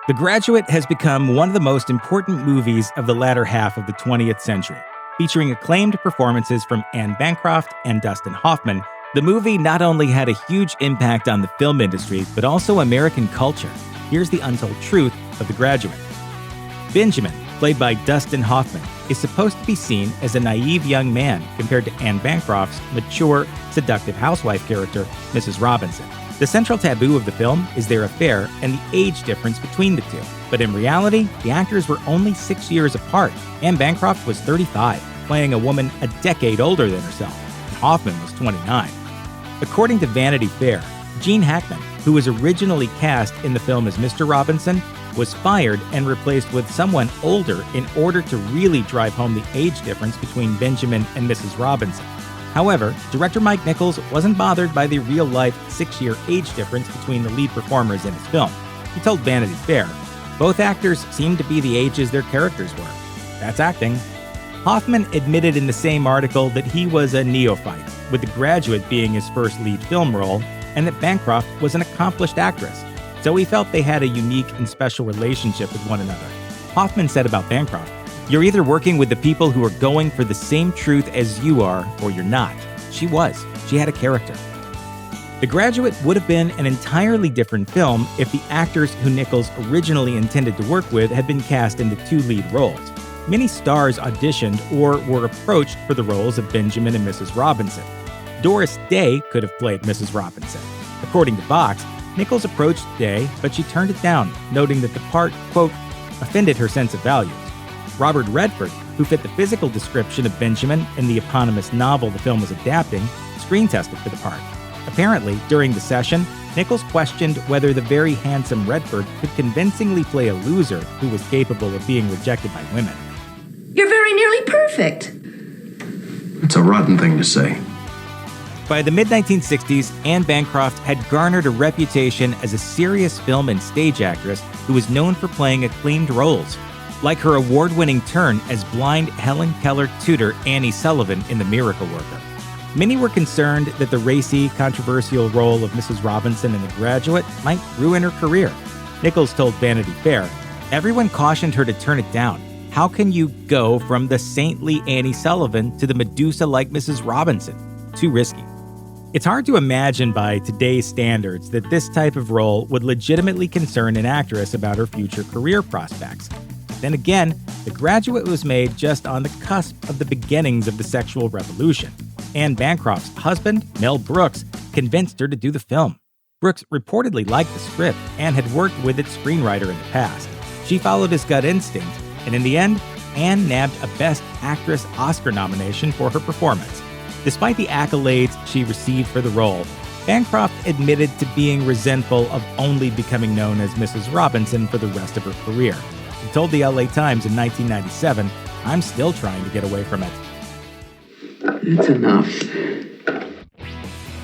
The Graduate has become one of the most important movies of the latter half of the 20th century. Featuring acclaimed performances from Anne Bancroft and Dustin Hoffman, the movie not only had a huge impact on the film industry, but also American culture. Here's the untold truth of The Graduate. Benjamin, played by Dustin Hoffman, is supposed to be seen as a naive young man compared to Anne Bancroft's mature, seductive housewife character, Mrs. Robinson. The central taboo of the film is their affair and the age difference between the two. But in reality, the actors were only 6 years apart. Anne Bancroft was 35, playing a woman a decade older than herself, and Hoffman was 29. According to Vanity Fair, Gene Hackman, who was originally cast in the film as Mr. Robinson, was fired and replaced with someone older in order to really drive home the age difference between Benjamin and Mrs. Robinson. However, director Mike Nichols wasn't bothered by the real-life 6-year age difference between the lead performers in his film. He told Vanity Fair, "Both actors seemed to be the ages their characters were. That's acting." Hoffman admitted in the same article that he was a neophyte, with The Graduate being his first lead film role, and that Bancroft was an accomplished actress. So he felt they had a unique and special relationship with one another. Hoffman said about Bancroft, "You're either working with the people who are going for the same truth as you are, or you're not." She was. She had a character. The Graduate would have been an entirely different film if the actors who Nichols originally intended to work with had been cast in the two lead roles. Many stars auditioned or were approached for the roles of Benjamin and Mrs. Robinson. Doris Day could have played Mrs. Robinson. According to Vox, Nichols approached Day, but she turned it down, noting that the part, quote, offended her sense of values. Robert Redford, who fit the physical description of Benjamin in the eponymous novel the film was adapting, screen tested for the part. Apparently, during the session, Nichols questioned whether the very handsome Redford could convincingly play a loser who was capable of being rejected by women. You're very nearly perfect. It's a rotten thing to say. By the mid-1960s, Anne Bancroft had garnered a reputation as a serious film and stage actress who was known for playing acclaimed roles, like her award-winning turn as blind Helen Keller tutor Annie Sullivan in The Miracle Worker. Many were concerned that the racy, controversial role of Mrs. Robinson in The Graduate might ruin her career. Nichols told Vanity Fair, "Everyone cautioned her to turn it down. How can you go from the saintly Annie Sullivan to the Medusa-like Mrs. Robinson? Too risky." It's hard to imagine by today's standards that this type of role would legitimately concern an actress about her future career prospects. Then again, The Graduate was made just on the cusp of the beginnings of the sexual revolution. Anne Bancroft's husband, Mel Brooks, convinced her to do the film. Brooks reportedly liked the script and had worked with its screenwriter in the past. She followed his gut instinct, and in the end, Anne nabbed a Best Actress Oscar nomination for her performance. Despite the accolades she received for the role, Bancroft admitted to being resentful of only becoming known as Mrs. Robinson for the rest of her career. He told the LA Times in 1997, "I'm still trying to get away from it." That's enough.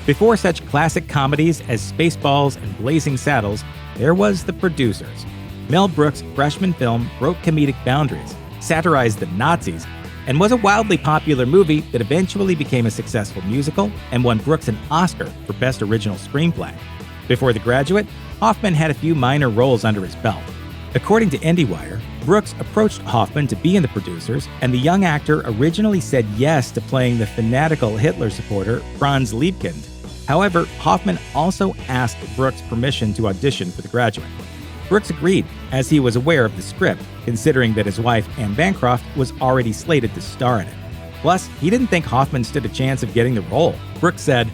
Before such classic comedies as Spaceballs and Blazing Saddles, there was The Producers. Mel Brooks' freshman film broke comedic boundaries, satirized the Nazis, and was a wildly popular movie that eventually became a successful musical and won Brooks an Oscar for Best Original Screenplay. Before The Graduate, Hoffman had a few minor roles under his belt. According to IndieWire, Brooks approached Hoffman to be in The Producers, and the young actor originally said yes to playing the fanatical Hitler supporter Franz Liebkind. However, Hoffman also asked Brooks permission to audition for The Graduate. Brooks agreed, as he was aware of the script, considering that his wife, Anne Bancroft, was already slated to star in it. Plus, he didn't think Hoffman stood a chance of getting the role. Brooks said,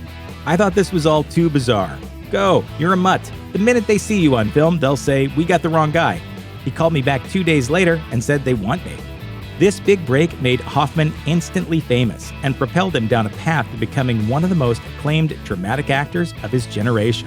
"I thought this was all too bizarre. Go, you're a mutt. The minute they see you on film, they'll say, 'We got the wrong guy.'" He called me back 2 days later and said they want me. This big break made Hoffman instantly famous and propelled him down a path to becoming one of the most acclaimed dramatic actors of his generation.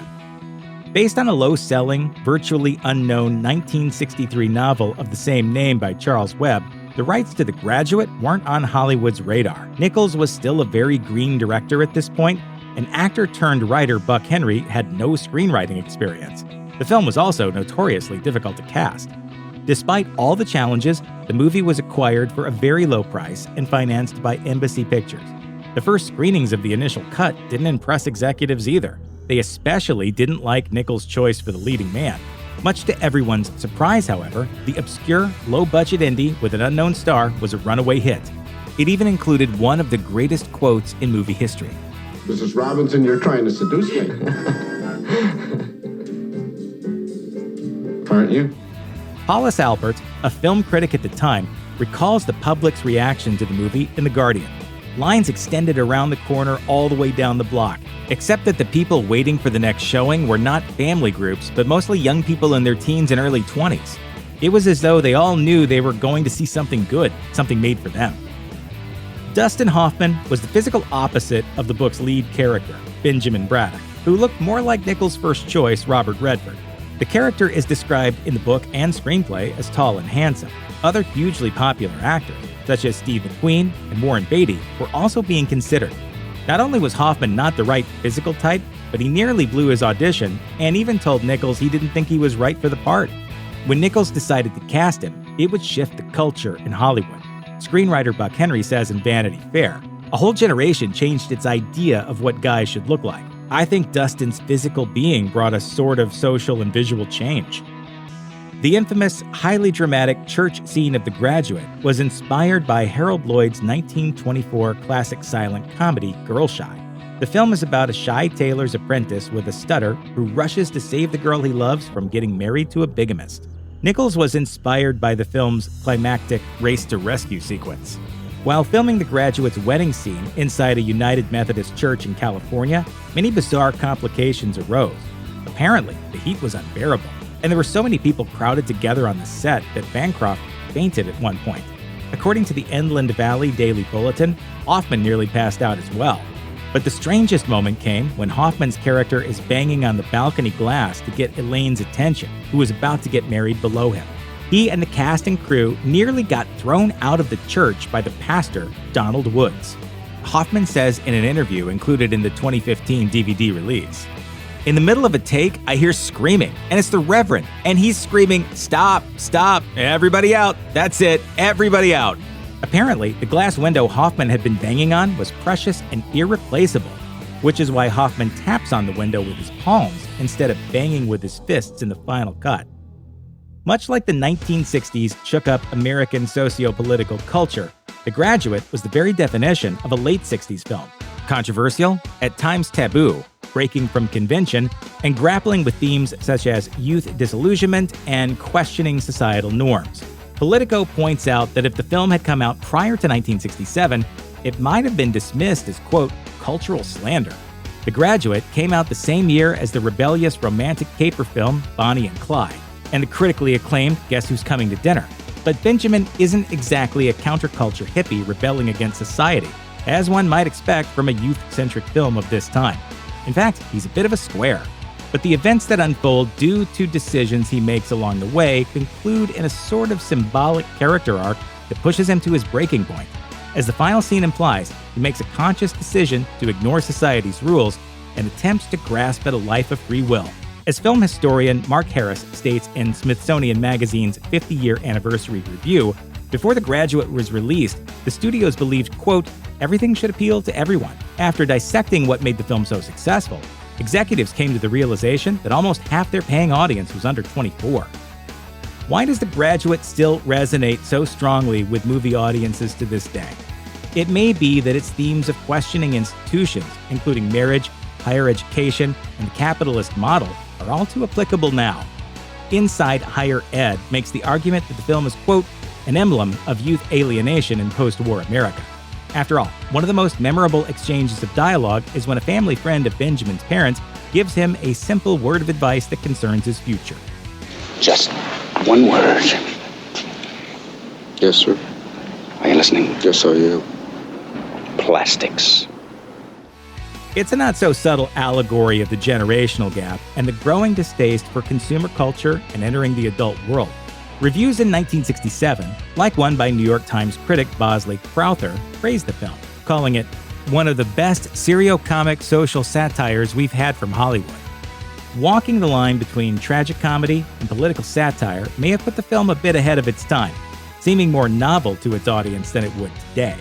Based on a low-selling, virtually unknown 1963 novel of the same name by Charles Webb, the rights to The Graduate weren't on Hollywood's radar. Nichols was still a very green director at this point, and actor-turned-writer Buck Henry had no screenwriting experience. The film was also notoriously difficult to cast. Despite all the challenges, the movie was acquired for a very low price and financed by Embassy Pictures. The first screenings of the initial cut didn't impress executives either. They especially didn't like Nichols' choice for the leading man. Much to everyone's surprise, however, the obscure, low-budget indie with an unknown star was a runaway hit. It even included one of the greatest quotes in movie history. Mrs. Robinson, you're trying to seduce me. Aren't you? Hollis Albert, a film critic at the time, recalls the public's reaction to the movie in The Guardian. Lines extended around the corner all the way down the block, except that the people waiting for the next showing were not family groups, but mostly young people in their teens and early 20s. It was as though they all knew they were going to see something good, something made for them. Dustin Hoffman was the physical opposite of the book's lead character, Benjamin Braddock, who looked more like Nichols' first choice, Robert Redford. The character is described in the book and screenplay as tall and handsome. Other hugely popular actors, such as Steve McQueen and Warren Beatty, were also being considered. Not only was Hoffman not the right physical type, but he nearly blew his audition and even told Nichols he didn't think he was right for the part. When Nichols decided to cast him, it would shift the culture in Hollywood. Screenwriter Buck Henry says in Vanity Fair, "A whole generation changed its idea of what guys should look like. I think Dustin's physical being brought a sort of social and visual change." The infamous, highly dramatic church scene of The Graduate was inspired by Harold Lloyd's 1924 classic silent comedy, Girl Shy. The film is about a shy tailor's apprentice with a stutter who rushes to save the girl he loves from getting married to a bigamist. Nichols was inspired by the film's climactic race-to-rescue sequence. While filming The Graduate's wedding scene inside a United Methodist church in California, many bizarre complications arose. Apparently, the heat was unbearable, and there were so many people crowded together on the set that Bancroft fainted at one point. According to the Inland Valley Daily Bulletin, Hoffman nearly passed out as well. But the strangest moment came when Hoffman's character is banging on the balcony glass to get Elaine's attention, who was about to get married below him. He and the cast and crew nearly got thrown out of the church by the pastor, Donald Woods. Hoffman says in an interview included in the 2015 DVD release, "In the middle of a take, I hear screaming, and it's the Reverend, and he's screaming, 'Stop, stop, everybody out, that's it, everybody out.'" Apparently, the glass window Hoffman had been banging on was precious and irreplaceable, which is why Hoffman taps on the window with his palms instead of banging with his fists in the final cut. Much like the 1960s shook up American socio-political culture, The Graduate was the very definition of a late 60s film. Controversial, at times taboo, breaking from convention, and grappling with themes such as youth disillusionment and questioning societal norms. Politico points out that if the film had come out prior to 1967, it might have been dismissed as, quote, cultural slander. The Graduate came out the same year as the rebellious romantic caper film Bonnie and Clyde, and the critically acclaimed Guess Who's Coming to Dinner. But Benjamin isn't exactly a counterculture hippie rebelling against society, as one might expect from a youth-centric film of this time. In fact, he's a bit of a square. But the events that unfold due to decisions he makes along the way conclude in a sort of symbolic character arc that pushes him to his breaking point. As the final scene implies, he makes a conscious decision to ignore society's rules and attempts to grasp at a life of free will. As film historian Mark Harris states in Smithsonian Magazine's 50-year anniversary review, before The Graduate was released, the studios believed, quote, everything should appeal to everyone. After dissecting what made the film so successful, executives came to the realization that almost half their paying audience was under 24. Why does The Graduate still resonate so strongly with movie audiences to this day? It may be that its themes of questioning institutions, including marriage, higher education, and the capitalist model, are all too applicable now. Inside Higher Ed makes the argument that the film is, quote, an emblem of youth alienation in post-war America. After all, one of the most memorable exchanges of dialogue is when a family friend of Benjamin's parents gives him a simple word of advice that concerns his future. Just one word. Yes, sir. Are you listening? Yes, I am. Plastics. It's a not-so-subtle allegory of the generational gap and the growing distaste for consumer culture and entering the adult world. Reviews in 1967, like one by New York Times critic Bosley Crowther, praised the film, calling it one of the best serio-comic social satires we've had from Hollywood. Walking the line between tragic comedy and political satire may have put the film a bit ahead of its time, seeming more novel to its audience than it would today.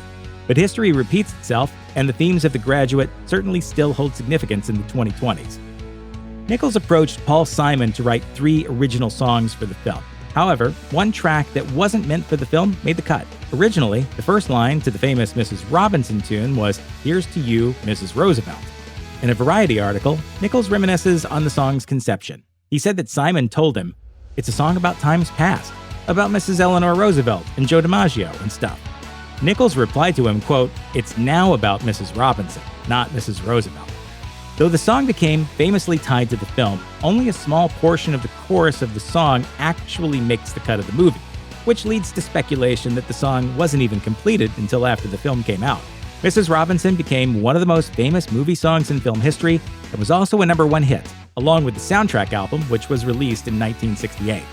But history repeats itself, and the themes of The Graduate certainly still hold significance in the 2020s. Nichols approached Paul Simon to write 3 original songs for the film. However, one track that wasn't meant for the film made the cut. Originally, the first line to the famous Mrs. Robinson tune was, "Here's to you, Mrs. Roosevelt." In a Variety article, Nichols reminisces on the song's conception. He said that Simon told him, "It's a song about times past, about Mrs. Eleanor Roosevelt and Joe DiMaggio and stuff." Nichols replied to him, quote, "It's now about Mrs. Robinson, not Mrs. Roosevelt." Though the song became famously tied to the film, only a small portion of the chorus of the song actually makes the cut of the movie, which leads to speculation that the song wasn't even completed until after the film came out. Mrs. Robinson became one of the most famous movie songs in film history and was also a #1 hit, along with the soundtrack album, which was released in 1968.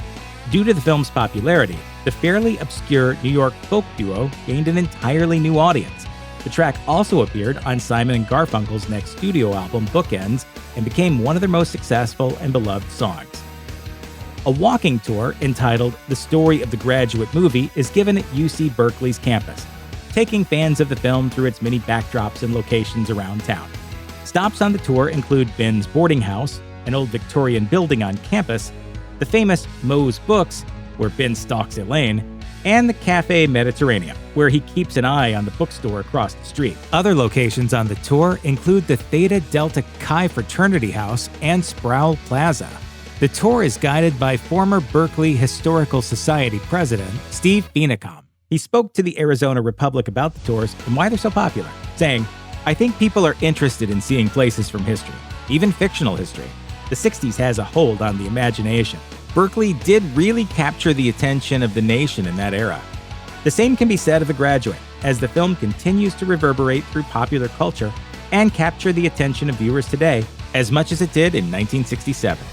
Due to the film's popularity, the fairly obscure New York folk duo gained an entirely new audience. The track also appeared on Simon Garfunkel's next studio album, Bookends, and became one of their most successful and beloved songs. A walking tour entitled The Story of the Graduate Movie is given at UC Berkeley's campus, taking fans of the film through its many backdrops and locations around town. Stops on the tour include Ben's boarding house, an old Victorian building on campus, the famous Moe's Books, where Ben stalks Elaine, and the Café Mediterranean, where he keeps an eye on the bookstore across the street. Other locations on the tour include the Theta Delta Chi Fraternity House and Sproul Plaza. The tour is guided by former Berkeley Historical Society president Steve Finicom. He spoke to the Arizona Republic about the tours and why they're so popular, saying, "I think people are interested in seeing places from history, even fictional history. The 60s has a hold on the imagination. Berkeley did really capture the attention of the nation in that era." The same can be said of The Graduate, as the film continues to reverberate through popular culture and capture the attention of viewers today as much as it did in 1967.